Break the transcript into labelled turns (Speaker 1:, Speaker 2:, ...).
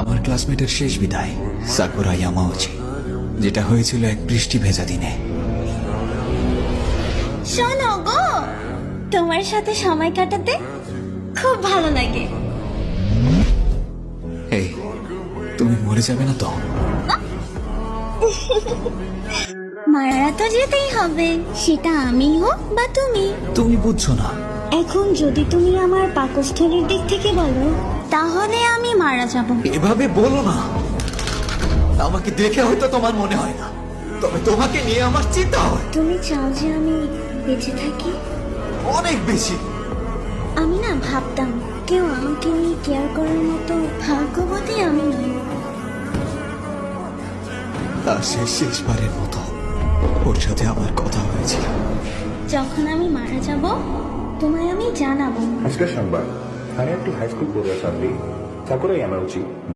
Speaker 1: আমার ক্লাসমেটের শেষ বিদায় সাকুরা ইয়ামাউচি, যেটা হয়েছিল এক বৃষ্টি ভেজা দিনে।
Speaker 2: শোনো গো, তোমার সাথে সময় কাটাতে খুব ভালো লাগে।
Speaker 1: এই, তুমি মরে যাবে না তো?
Speaker 2: মারা তো যেতেই হবে, সেটা আমি হোক বা তুমি।
Speaker 1: তুমি বুঝছো না।
Speaker 2: এখন যদি তুমি আমার পাকস্থলীর দিক থেকে বলো, তাহলে আমি মারা যাব।
Speaker 1: এভাবে বলো না। আমাকে দেখে হয়তো তোমার মনে হয় না, তবে তোমাকে নিয়ে আমার চিন্তা হয়
Speaker 2: তুমি চাও যে আমি বেঁচে থাকি?
Speaker 1: অনেক বেশি।
Speaker 2: আমি না ভাবতাম কেউ আমাকে নিয়ে কেয়ার করার মতো ভাগ্যবতী আমি নই।
Speaker 1: আর সেই শেষবারের মতো ওর সাথে আমার কথা হয়েছিল।
Speaker 2: যখন আমি মারা যাব, তোমায় আমি জানাবো।
Speaker 3: আজকের সংবাদ, স্থানীয় একটি হাই স্কুল পড়ুয়া ছাত্রী সাকুরা ইয়ামাউচি